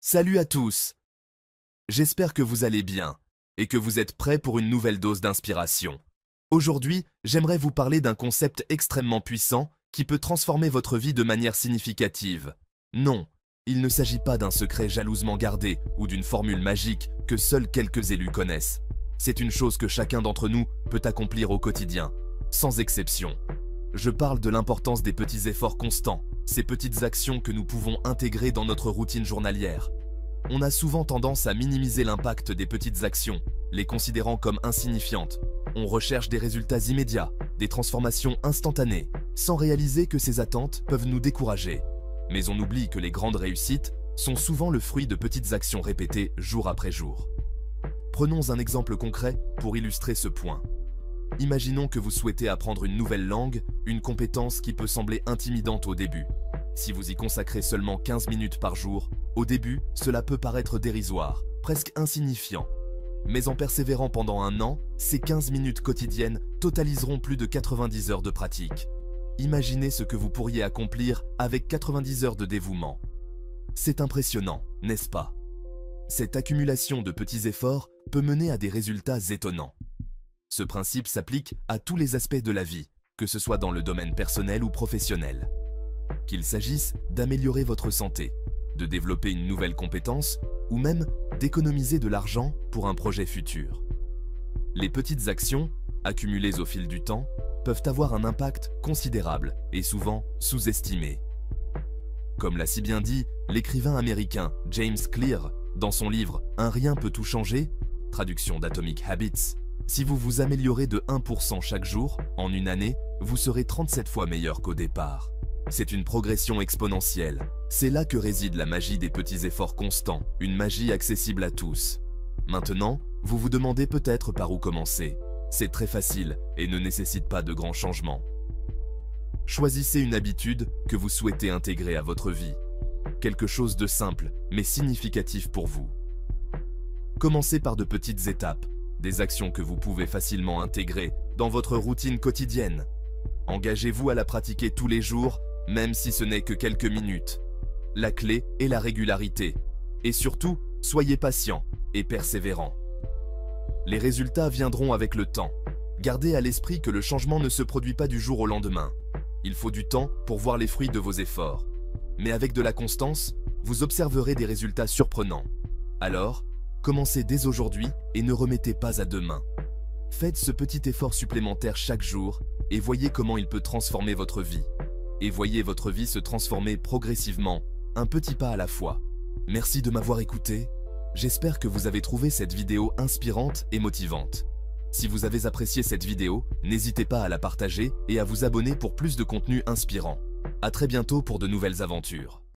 Salut à tous! J'espère que vous allez bien et que vous êtes prêts pour une nouvelle dose d'inspiration. Aujourd'hui, j'aimerais vous parler d'un concept extrêmement puissant qui peut transformer votre vie de manière significative. Non, il ne s'agit pas d'un secret jalousement gardé ou d'une formule magique que seuls quelques élus connaissent. C'est une chose que chacun d'entre nous peut accomplir au quotidien, sans exception. Je parle de l'importance des petits efforts constants, ces petites actions que nous pouvons intégrer dans notre routine journalière. On a souvent tendance à minimiser l'impact des petites actions, les considérant comme insignifiantes. On recherche des résultats immédiats, des transformations instantanées, sans réaliser que ces attentes peuvent nous décourager. Mais on oublie que les grandes réussites sont souvent le fruit de petites actions répétées jour après jour. Prenons un exemple concret pour illustrer ce point. Imaginons que vous souhaitez apprendre une nouvelle langue, une compétence qui peut sembler intimidante au début. Si vous y consacrez seulement 15 minutes par jour, au début, cela peut paraître dérisoire, presque insignifiant. Mais en persévérant pendant un an, ces 15 minutes quotidiennes totaliseront plus de 90 heures de pratique. Imaginez ce que vous pourriez accomplir avec 90 heures de dévouement. C'est impressionnant, n'est-ce pas? Cette accumulation de petits efforts peut mener à des résultats étonnants. Ce principe s'applique à tous les aspects de la vie, que ce soit dans le domaine personnel ou professionnel. Qu'il s'agisse d'améliorer votre santé, de développer une nouvelle compétence ou même d'économiser de l'argent pour un projet futur. Les petites actions, accumulées au fil du temps, peuvent avoir un impact considérable et souvent sous-estimé. Comme l'a si bien dit l'écrivain américain James Clear dans son livre « Un rien peut tout changer », traduction d'Atomic Habits, si vous vous améliorez de 1% chaque jour, en une année, vous serez 37 fois meilleur qu'au départ. C'est une progression exponentielle. C'est là que réside la magie des petits efforts constants, une magie accessible à tous. Maintenant, vous vous demandez peut-être par où commencer. C'est très facile et ne nécessite pas de grands changements. Choisissez une habitude que vous souhaitez intégrer à votre vie. Quelque chose de simple, mais significatif pour vous. Commencez par de petites étapes, des actions que vous pouvez facilement intégrer dans votre routine quotidienne. Engagez-vous à la pratiquer tous les jours, même si ce n'est que quelques minutes. La clé est la régularité. Et surtout, soyez patient et persévérant. Les résultats viendront avec le temps. Gardez à l'esprit que le changement ne se produit pas du jour au lendemain. Il faut du temps pour voir les fruits de vos efforts. Mais avec de la constance, vous observerez des résultats surprenants. Alors, commencez dès aujourd'hui et ne remettez pas à demain. Faites ce petit effort supplémentaire chaque jour et voyez comment il peut transformer votre vie. Et voyez votre vie se transformer progressivement, un petit pas à la fois. Merci de m'avoir écouté. J'espère que vous avez trouvé cette vidéo inspirante et motivante. Si vous avez apprécié cette vidéo, n'hésitez pas à la partager et à vous abonner pour plus de contenu inspirant. À très bientôt pour de nouvelles aventures.